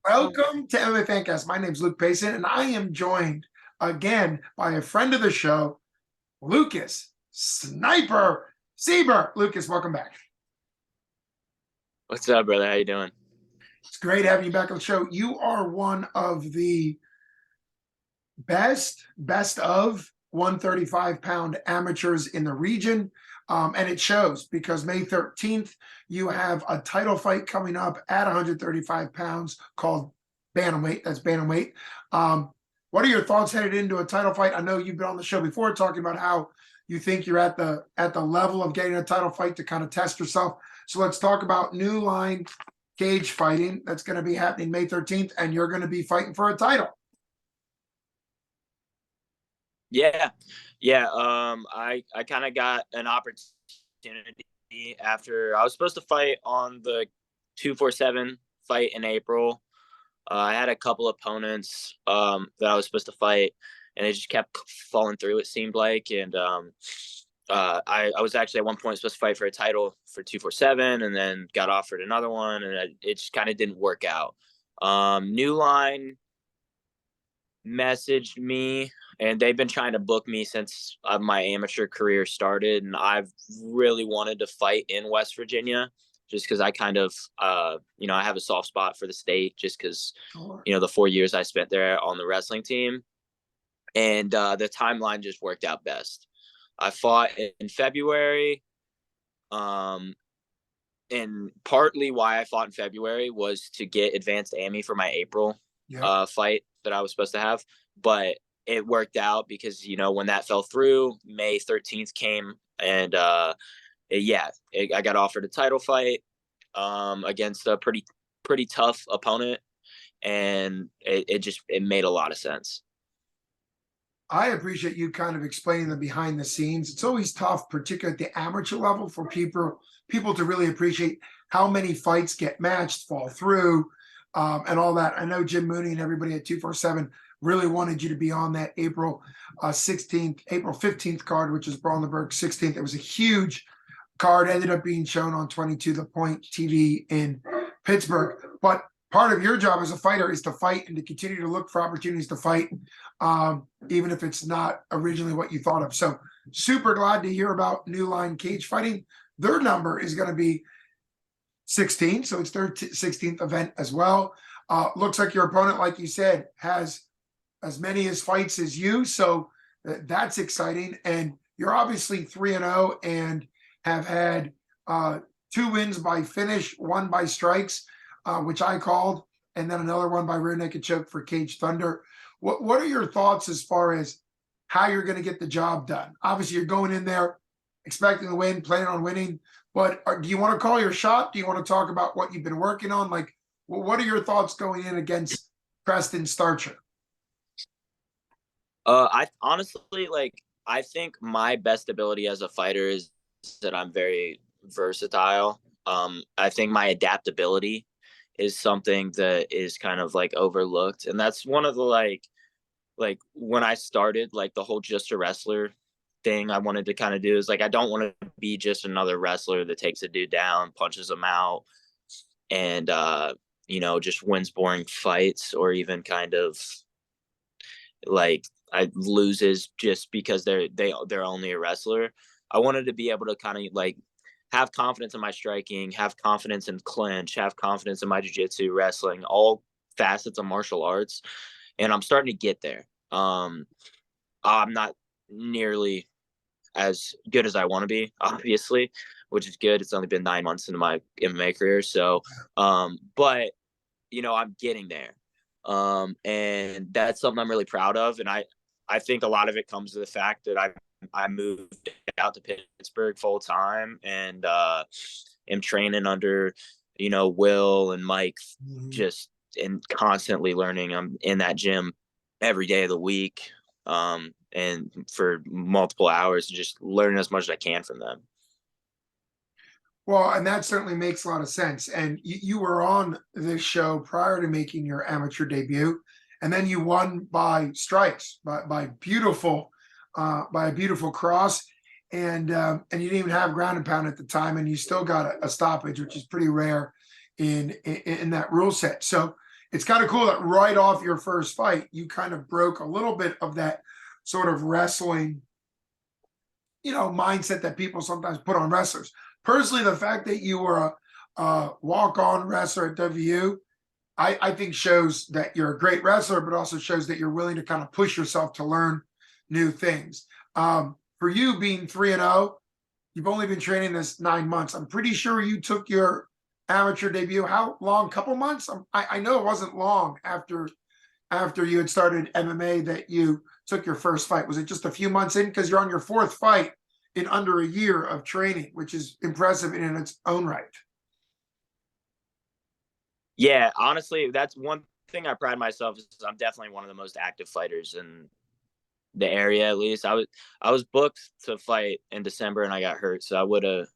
Welcome to MMA Fancast. My name is Luke Payson, and I am joined again by a friend of the show, Lucas Sniper Seibert. Lucas, welcome back. What's up, brother? How you doing? It's great having you back on the show. You are one of the best of 135-pound amateurs in the region. And it shows because May 13th, you have a title fight coming up at 135 pounds called bantamweight. That's bantamweight. What are your thoughts headed into a title fight? I know you've been on the show before talking about how you think you're at the level of getting a title fight to kind of test yourself. So let's talk about New Line cage fighting that's going to be happening May 13th, and you're going to be fighting for a title. Yeah, yeah. I kind of got an opportunity after I was supposed to fight on the 247 fight in April. I had a couple opponents that I was supposed to fight, and it just kept falling through. It seemed like, and I was actually at one point supposed to fight for a title for 247, and then got offered another one, and it just kind of didn't work out. New Line messaged me, and they've been trying to book me since my amateur career started, and I've really wanted to fight in West Virginia just because I kind of I have a soft spot for the state just because the 4 years I spent there on the wrestling team, and the timeline just worked out best. I fought in February, and partly why I fought in February was to get advanced ammy for my April fight that I was supposed to have. But it worked out because, when that fell through, May 13th came, and I got offered a title fight against a pretty tough opponent, and it made a lot of sense. I appreciate you kind of explaining the behind the scenes. It's always tough, particularly at the amateur level, for people to really appreciate how many fights get matched, fall through, and all that. I know Jim Mooney and everybody at 247 really wanted you to be on that April 15th card, which is Brawlenberg 16th. It was a huge card, ended up being shown on 22 The Point TV in Pittsburgh. But part of your job as a fighter is to fight and to continue to look for opportunities to fight, even if it's not originally what you thought of. So super glad to hear about New Line cage fighting. Their number is going to be 16, so it's their 16th event as well. Looks like your opponent, like you said, has as many as fights as you, so that's exciting. And you're obviously 3-0 and have had 2 wins by finish, 1 by strikes, which I called, and then another one by rear naked choke for Cage Thunder. What are your thoughts as far as how you're going to get the job done? Obviously, you're going in there expecting to win, planning on winning, but do you want to call your shot? Do you want to talk about what you've been working on? What are your thoughts going in against Preston Starcher? I honestly I think my best ability as a fighter is that I'm very versatile. I think my adaptability is something that is kind of overlooked, and that's one of the when I started the whole just a wrestler thing I wanted to kind of do is I don't want to be just another wrestler that takes a dude down, punches him out, and just wins boring fights, or even kind of I loses just because they're only a wrestler. I wanted to be able to kind of have confidence in my striking, have confidence in clinch, have confidence in my jiu-jitsu, wrestling, all facets of martial arts, and I'm starting to get there. I'm not nearly as good as I want to be, obviously, which is good. It's only been 9 months into my MMA career, so but I'm getting there, and that's something I'm really proud of. And I think a lot of it comes to the fact that I moved out to Pittsburgh full time, and am training under Will and Mike, just and constantly learning. I'm in that gym every day of the week, and for multiple hours, just learning as much as I can from them. Well, and that certainly makes a lot of sense. And you were on this show prior to making your amateur debut, and then you won by strikes, by a beautiful cross, and you didn't even have ground and pound at the time, and you still got a stoppage, which is pretty rare in that rule set. So it's kind of cool that right off your first fight, you kind of broke a little bit of that sort of wrestling, mindset that people sometimes put on wrestlers. Personally, the fact that you were a walk-on wrestler at WU, I think shows that you're a great wrestler, but also shows that you're willing to kind of push yourself to learn new things. For you being 3-0, you've only been training this 9 months. I'm pretty sure you took your amateur debut. How long? Couple months? I know it wasn't long after you had started MMA that you took your first fight. Was it just a few months in? Because you're on your fourth fight in under a year of training, which is impressive in its own right. Yeah, honestly, that's one thing I pride myself is I'm definitely one of the most active fighters in the area. At least I was booked to fight in December and I got hurt, so I would have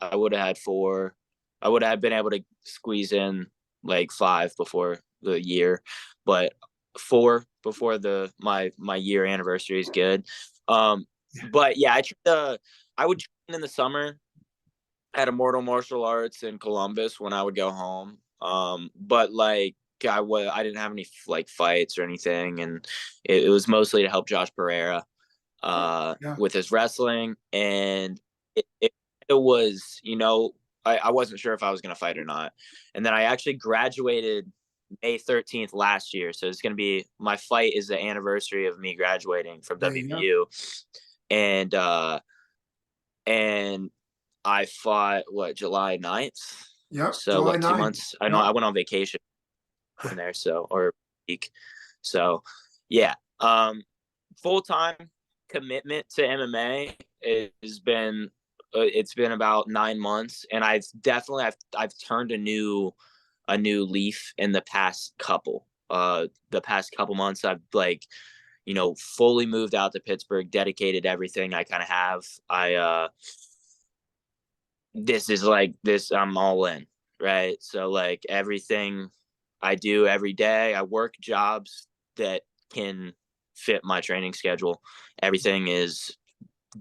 had 4. I would have been able to squeeze in like 5 before the year, but 4 before my year anniversary is good. But yeah, I would train in the summer at Immortal Martial Arts in Columbus when I would go home. But like I didn't have any like fights or anything, and it was mostly to help Josh Pereira Yeah. with his wrestling, and it was I wasn't sure if I was going to fight or not, and then I actually graduated May 13th last year, so it's going to be my fight is the anniversary of me graduating from WVU, and and I fought July 9th. Yep. So July 2 9th. months. I know I went on vacation in there, so or week. So yeah. Full time commitment to MMA has been it's been about 9 months, and I've turned a new leaf in the past couple months. I've fully moved out to Pittsburgh, dedicated everything I kind of have. This is like this, I'm all in, right? So like everything I do every day, I work jobs that can fit my training schedule. Everything is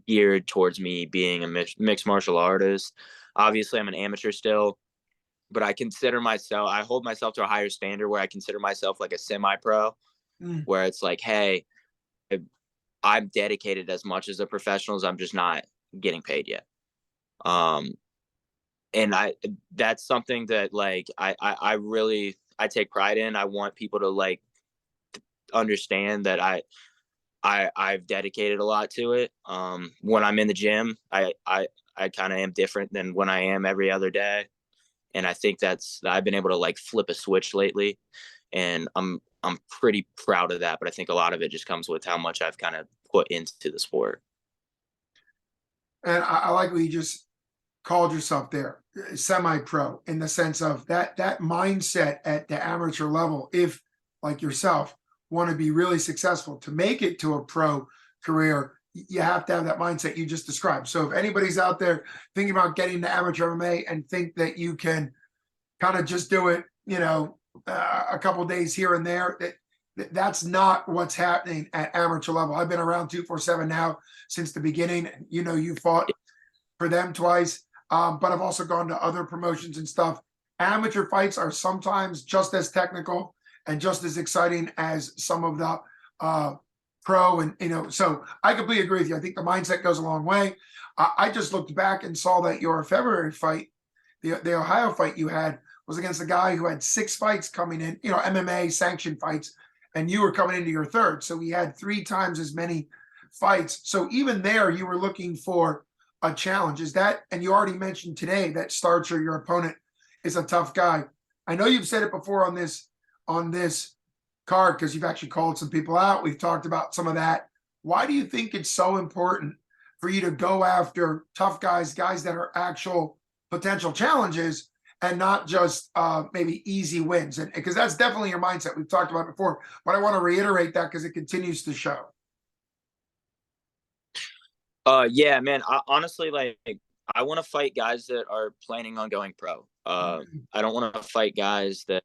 geared towards me being a mixed martial artist. Obviously, I'm an amateur still, but I hold myself to a higher standard where I consider myself like a semi-pro, where it's like, hey, I'm dedicated as much as the professionals. I'm just not getting paid yet. And that's something that like I really take pride in. I want people to like understand that I've dedicated a lot to it. When I'm in the gym, I kind of am different than when I am every other day. And I think I've been able to like flip a switch lately, and I'm pretty proud of that. But I think a lot of it just comes with how much I've kind of put into the sport. And I like what you just called yourself there, semi-pro, in the sense of that mindset at the amateur level. If, like yourself, want to be really successful to make it to a pro career, you have to have that mindset you just described. So if anybody's out there thinking about getting to amateur MMA and think that you can kind of just do it, a couple days here and there, that's not what's happening at amateur level. I've been around 247 now since the beginning. You fought for them twice, but I've also gone to other promotions and stuff. Amateur fights are sometimes just as technical and just as exciting as some of the pro. And, so I completely agree with you. I think the mindset goes a long way. I just looked back and saw that your February fight, the Ohio fight you had, was against a guy who had 6 fights coming in, MMA sanctioned fights, and you were coming into your third. So he had 3 times as many fights. So even there, you were looking for a challenge. Is that, and you already mentioned today that Starcher, your opponent, is a tough guy. I know you've said it before on this card because you've actually called some people out. We've talked about some of that. Why do you think it's so important for you to go after tough guys that are actual potential challenges, and not just maybe easy wins? And because that's definitely your mindset. We've talked about it before, but I want to reiterate that because it continues to show. Yeah, man. Honestly, like, I want to fight guys that are planning on going pro. I don't want to fight guys that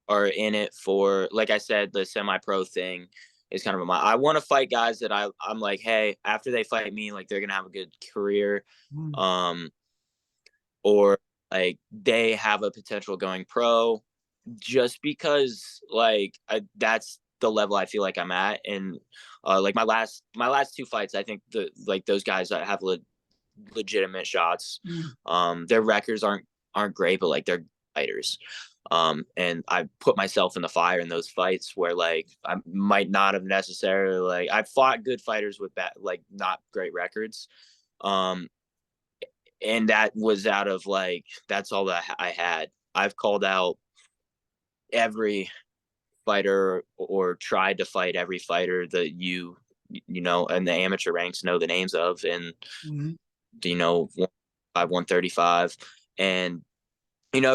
are in it for, like I said, the semi-pro thing is kind of I want to fight guys that I'm like, hey, after they fight me, like they're gonna have a good career, or like they have a potential going pro, just because like that's the level I feel like I'm at, and like my last two fights, I think those guys that have legitimate shots. Mm. Their records aren't great, but like they're fighters. And I put myself in the fire in those fights where like I might not have necessarily like I fought good fighters with bad like not great records. Um, and that was out of like that's all that I had. I've called out every fighter or tried to fight every fighter that you know and the amateur ranks know the names of, and Mhm. 135, and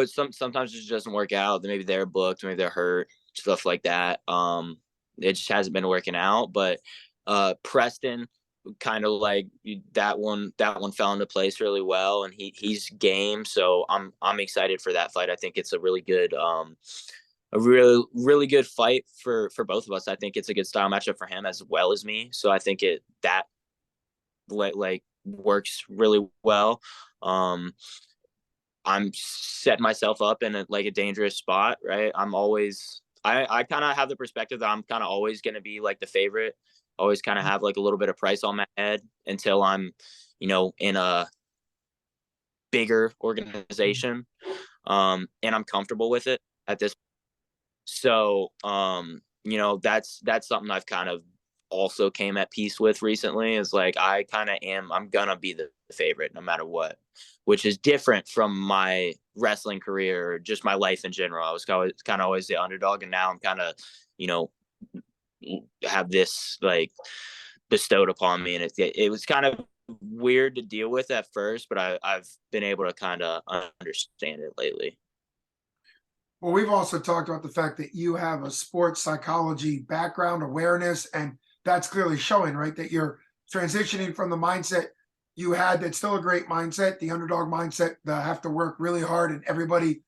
sometimes it just doesn't work out. Maybe they're booked, maybe they're hurt, stuff like that. It just hasn't been working out. But Preston, kind of like that one fell into place really well, and he's game. So I'm excited for that fight. I think it's a really good fight for both of us. I think it's a good style matchup for him as well as me. So I think that like works really well. I'm setting myself up in like a dangerous spot, right? I kind of have the perspective that I'm kind of always going to be like the favorite, always kind of have like a little bit of price on my head until I'm, in a bigger organization, and I'm comfortable with it at this. So, that's something I've kind of also came at peace with recently, is like I'm gonna be the favorite no matter what, which is different from my wrestling career or just my life in general. I was kind of always the underdog, and now I'm kind of, you know, have this like bestowed upon me, and it was kind of weird to deal with at first, but I've been able to kind of understand it lately. Well, we've also talked about the fact that you have a sports psychology background awareness, and that's clearly showing, right? That you're transitioning from the mindset you had that's still a great mindset, the underdog mindset, the have to work really hard, and everybody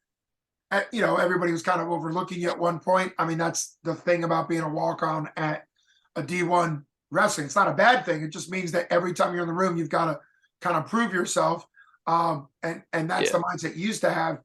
was kind of overlooking you at one point. I mean, that's the thing about being a walk on at a D1 wrestling. It's not a bad thing. It just means that every time you're in the room, you've got to kind of prove yourself. And that's Yeah. the mindset you used to have.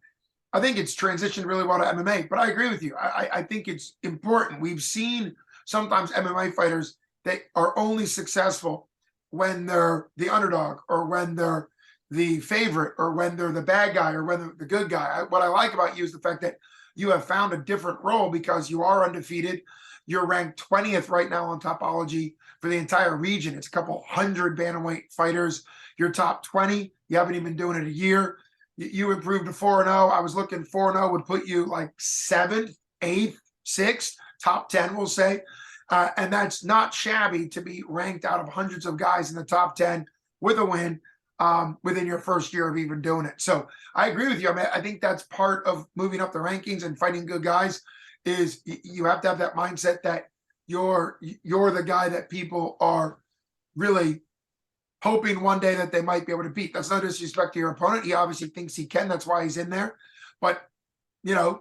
I think it's transitioned really well to MMA, but I agree with you. I think it's important. We've seen sometimes MMA fighters that are only successful when they're the underdog or when they're the favorite or when they're the bad guy or when they're the good guy. What I like about you is the fact that you have found a different role because you are undefeated. You're ranked 20th right now on Topology for the entire region. It's a couple hundred bantamweight fighters. You're top 20. You haven't even been doing it a year. You improved to 4-0. I was looking 4-0 would put you like 7th, 8th, 6th, top 10, we'll say. And that's not shabby to be ranked out of hundreds of guys in the top 10 with a win within your first year of even doing it. So I agree with you. I mean, I think that's part of moving up the rankings and fighting good guys is you have to have that mindset that you're the guy that people are really hoping one day that they might be able to beat. That's no disrespect to your opponent. He obviously thinks he can. That's why he's in there. But,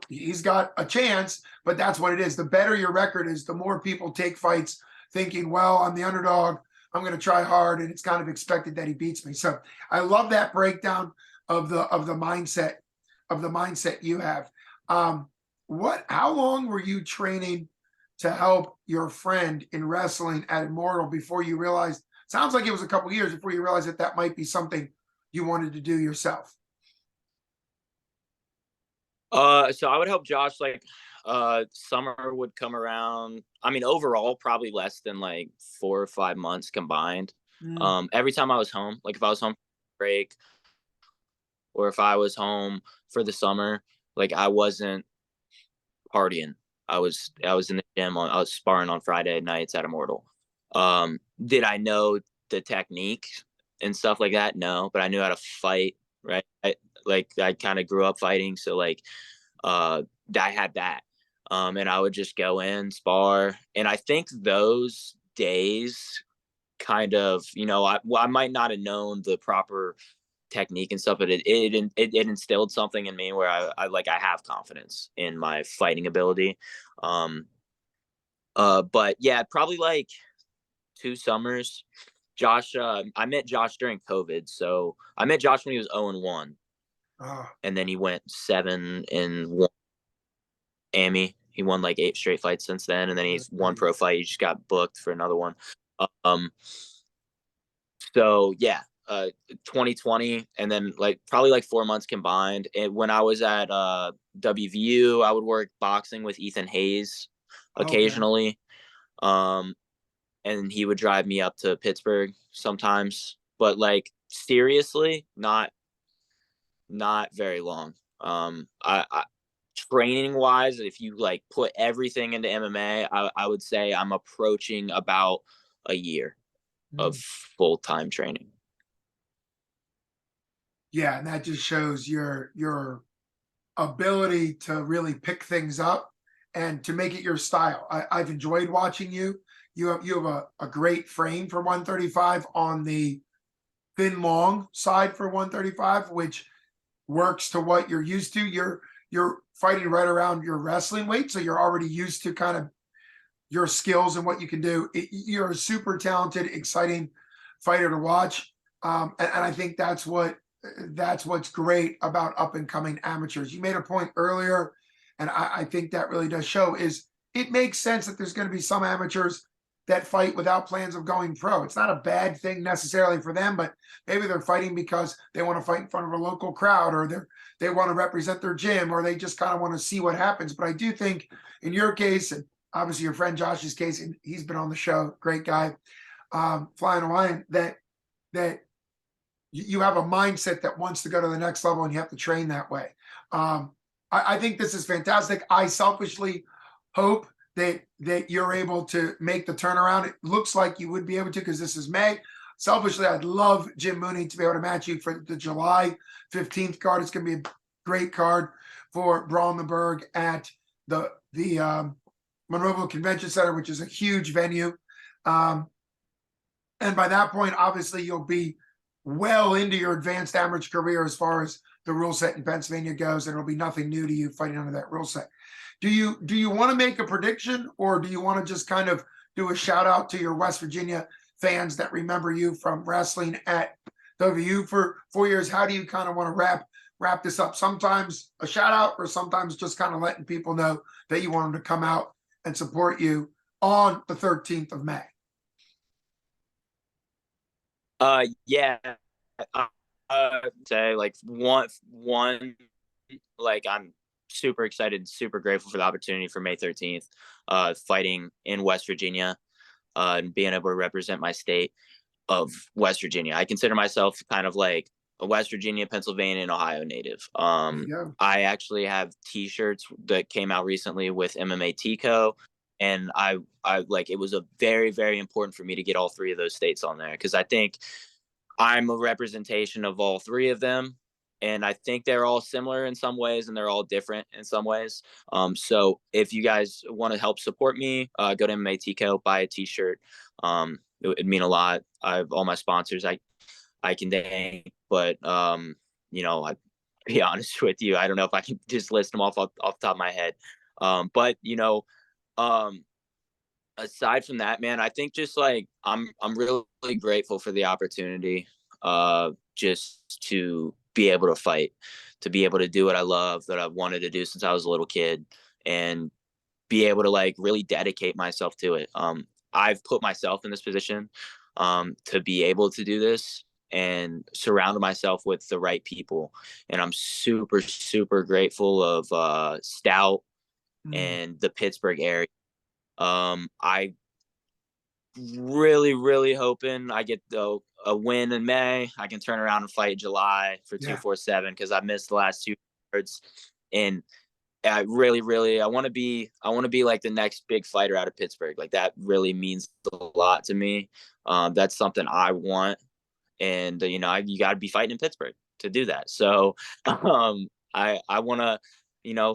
he's got a chance, but that's what it is. The better your record is, the more people take fights thinking, well, I'm the underdog. I'm going to try hard, and it's kind of expected that he beats me. So I love that breakdown of the mindset you have. How long were you training to help your friend in wrestling at Immortal before you realized? Sounds like it was a couple years before you realized that might be something you wanted to do yourself. So I would help Josh like summer would come around. I mean, overall, probably less than like 4 or 5 months combined. Mm. Every time I was home, like if I was home for break or if I was home for the summer, like I wasn't partying. I was in the gym I was sparring on Friday nights at Immortal. Did I know the technique and stuff like that? No, but I knew how to fight, right? I kind of grew up fighting, so like I had that. And I would just go in, spar. And I think those days kind of, I might not have known the proper technique and stuff, but it instilled something in me where I have confidence in my fighting ability. Um, but yeah, probably like 2 summers. Josh, I met Josh during COVID, so I met Josh when he was 0-1, Oh, and then he went 7-1. ammy. He won like 8 straight fights since then, and then he's won pro fight. He just got booked for another one. Um, so yeah, 2020, and then like probably like 4 months combined. And when I was at WVU, I would work boxing with Ethan Hayes Okay. occasionally. Um, and he would drive me up to Pittsburgh sometimes, but like seriously, not very long. I training wise, if you like put everything into MMA, I would say I'm approaching about a year of Mm. full-time training. Yeah, and that just shows your ability to really pick things up and to make it your style. I've enjoyed watching you. You have a great frame for 135 on the thin long side for 135, which works to what you're used to. You're fighting right around your wrestling weight, so you're already used to kind of your skills and what you can do. You're a super talented, exciting fighter to watch, and I think that's what's great about up and coming amateurs. You made a point earlier, and I think that really does show. Is it makes sense that there's going to be some amateurs that fight without plans of going pro. It's not a bad thing necessarily for them, but maybe they're fighting because they want to fight in front of a local crowd, or they want to represent their gym, or they just kind of want to see what happens. But I do think in your case, and obviously your friend Josh's case, and he's been on the show, great guy, flying Hawaiian, that you have a mindset that wants to go to the next level, and you have to train that way. I think this is fantastic. I selfishly hope that you're able to make the turnaround. It looks like you would be able to, because this is May. Selfishly, I'd love Jim Mooney to be able to match you for the July 15th card. It's going to be a great card for Brawl the Berg at the Monroeville Convention Center, which is a huge venue. And by that point, obviously, you'll be well into your advanced amateur career as far as the rule set in Pennsylvania goes, and it'll be nothing new to you fighting under that rule set. Do you want to make a prediction, or do you want to just kind of do a shout out to your West Virginia fans that remember you from wrestling at WU for 4 years? How do you kind of want to wrap this up? Sometimes a shout out, or sometimes just kind of letting people know that you want them to come out and support you on the 13th of May. Yeah. Say like one like I'm super excited, super grateful for the opportunity for May 13th, fighting in West Virginia, and being able to represent my state of West Virginia. I consider myself kind of like a West Virginia, Pennsylvania, and Ohio native. I actually have T-shirts that came out recently with MMA Tico, and I like, it was a very, very important for me to get all 3 of those states on there, because I think I'm a representation of all 3 of them. And I think they're all similar in some ways, and they're all different in some ways. So if you guys want to help support me, go to MMA Tico, buy a T-shirt. It'd mean a lot. I have all my sponsors I can thank, but I be honest with you, I don't know if I can just list them off the top of my head. But um, aside from that, man, I think just like I'm really grateful for the opportunity, just to be able to fight, to be able to do what I love, that I've wanted to do since I was a little kid, and be able to like really dedicate myself to it. I've put myself in this position to be able to do this and surround myself with the right people. And I'm super, super grateful of Stout and the Pittsburgh area. I really hoping I get a win in May. I can turn around and fight July for 247, because I missed the last 2 cards. And I really I want to be like the next big fighter out of Pittsburgh. Like, that really means a lot to me. That's something I want, and you got to be fighting in Pittsburgh to do that. So I want to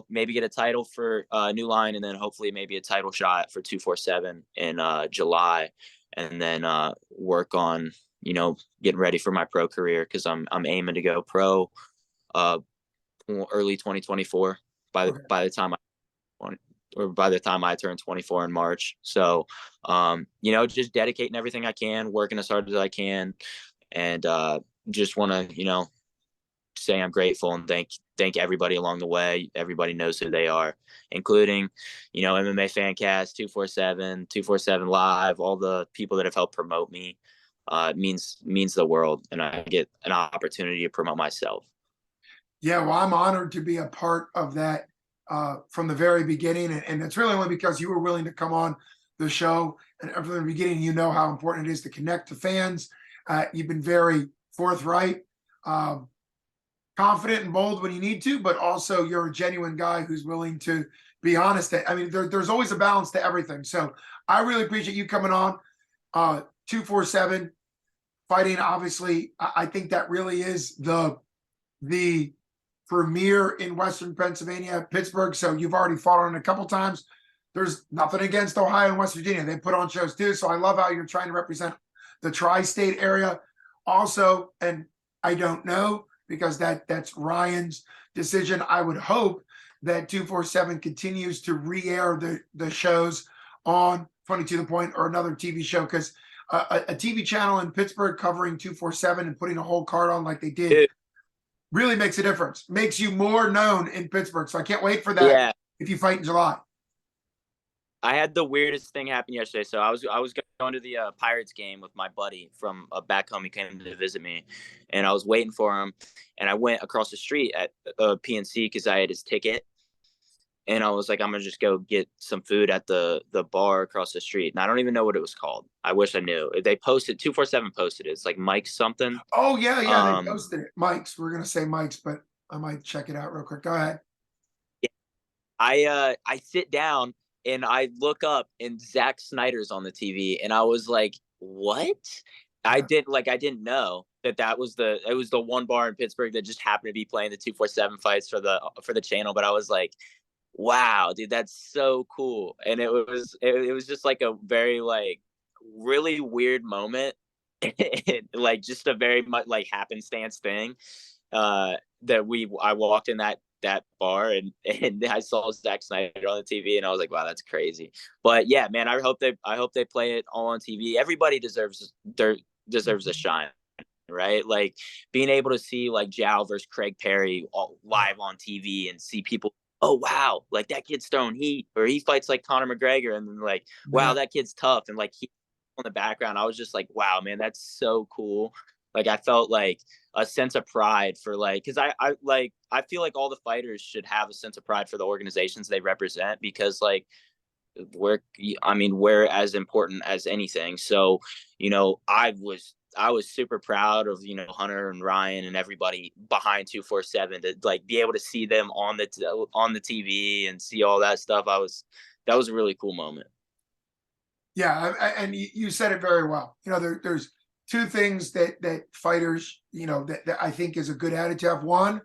maybe get a title for New Line, and then hopefully maybe a title shot for 247 in July, and then work on getting ready for my pro career, because I'm aiming to go pro early 2024 by the time I turn 24 in March. So just dedicating everything I can, working as hard as I can, and just want to say I'm grateful and thank everybody along the way. Everybody knows who they are, including, MMA Fancast, 247, 247 Live, all the people that have helped promote me. It means the world, and I get an opportunity to promote myself. Yeah, well, I'm honored to be a part of that from the very beginning, and it's really only because you were willing to come on the show, and from the beginning, you know how important it is to connect to fans. You've been very forthright, confident, and bold when you need to, but also you're a genuine guy who's willing to be honest. I mean, there's always a balance to everything. So I really appreciate you coming on. 247 fighting, obviously, I think that really is the premier in Western Pennsylvania, Pittsburgh. So you've already fought on it a couple times. There's nothing against Ohio and West Virginia. They put on shows too. So I love how you're trying to represent the tri-state area. Also, and I don't know because that's Ryan's decision. I would hope that 247 continues to re-air the shows on 22 The Point or another TV show, because a TV channel in Pittsburgh covering 247 and putting a whole card on like they did really makes a difference. Makes you more known in Pittsburgh. So I can't wait for that. Yeah. If you fight in July. I had the weirdest thing happen yesterday. So I was going to the Pirates game with my buddy from back home. He came to visit me, and I was waiting for him. And I went across the street at PNC because I had his ticket. And I was like, I'm gonna just go get some food at the bar across the street. And I don't even know what it was called. I wish I knew. They posted 247 posted it. It's like Mike's something. Oh yeah, they posted it. Mike's. We're gonna say Mike's, but I might check it out real quick. Go ahead. I sit down and I look up and Zack Snyder's on the TV, and I was like, what? I didn't know that was the one bar in Pittsburgh that just happened to be playing the 247 fights for the channel. But I was like, wow, dude, that's so cool. And it was just like a very like really weird moment. Like just a very much like happenstance thing. I walked in that bar and I saw Zack Snyder on the TV, and I was like, wow, that's crazy. But yeah, man, I hope they play it all on TV. Everybody deserves a shine, right? Like being able to see like Jow versus Craig Perry live on TV and see people, oh wow, like that kid's throwing heat, or he fights like Conor McGregor, and then like, wow, that kid's tough, and like he on the background, I was just like, wow, man, that's so cool. Like I felt like a sense of pride for like, because I feel like all the fighters should have a sense of pride for the organizations they represent, because like we're as important as anything. So I was super proud of Hunter and Ryan and everybody behind 247 to like be able to see them on the TV and see all that stuff. That was a really cool moment. Yeah, and you said it very well. There's two things that fighters, that I think is a good attitude to have. One,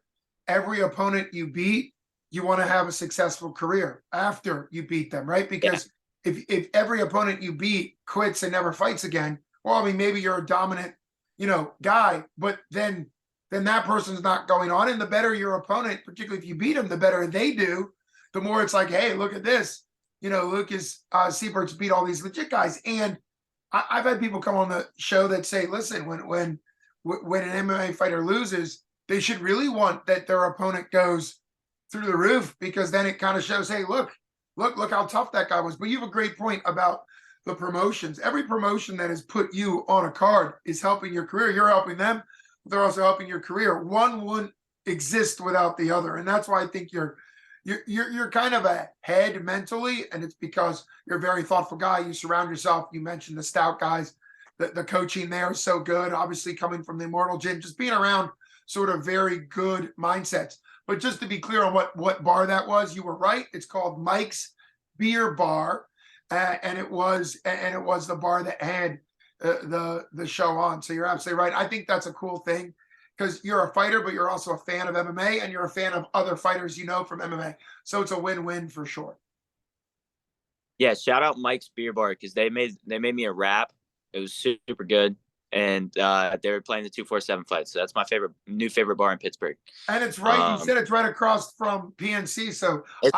every opponent you beat, you want to have a successful career after you beat them, right? Because if every opponent you beat quits and never fights again, well, I mean, maybe you're a dominant, guy, but then that person's not going on. And the better your opponent, particularly if you beat them, the better they do, the more it's like, hey, look at this. Lucas Seibert's beat all these legit guys. And I've had people come on the show that say, listen, when an MMA fighter loses, they should really want that their opponent goes through the roof, because then it kind of shows, hey, look how tough that guy was. But you have a great point about the promotions. Every promotion that has put you on a card is helping your career. You're helping them, but they're also helping your career. One wouldn't exist without the other. And that's why I think you're kind of ahead mentally, and it's because you're a very thoughtful guy. You surround yourself. You mentioned the stout guys. The coaching there is so good. Obviously, coming from the Immortal Gym, just being around sort of very good mindsets. But just to be clear on what bar that was, you were right. It's called Mike's Beer Bar, and it was the bar that had the show on. So you're absolutely right. I think that's a cool thing, because you're a fighter, but you're also a fan of MMA, and you're a fan of other fighters from MMA. So it's a win-win for sure. Yeah, shout out Mike's Beer Bar, because they made me a wrap. It was super good, and they were playing the 247 fight. So that's my new favorite bar in Pittsburgh. And it's right. You said it's right across from PNC. So it's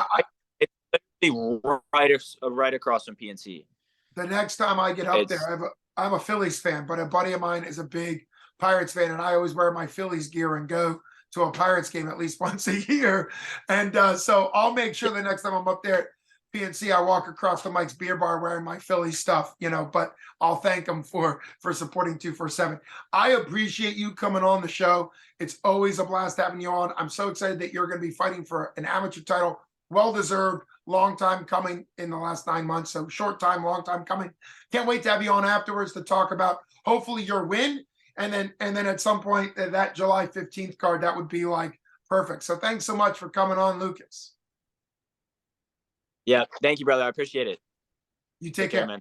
right across from PNC. The next time I get up there, I'm a Phillies fan, but a buddy of mine is a big Pirates fan, and I always wear my Phillies gear and go to a Pirates game at least once a year. And so I'll make sure the next time I'm up there at PNC, I walk across the Mike's Beer Bar wearing my Philly stuff, you know, but I'll thank them for supporting 247. I appreciate you coming on the show. It's always a blast having you on. I'm so excited that you're going to be fighting for an amateur title. Well-deserved, long time coming in the last 9 months. So short time, long time coming. Can't wait to have you on afterwards to talk about hopefully your win. And then at some point that July 15th card, that would be like perfect. So thanks so much for coming on, Lucas. Yeah, thank you, brother. I appreciate it. You take care, man.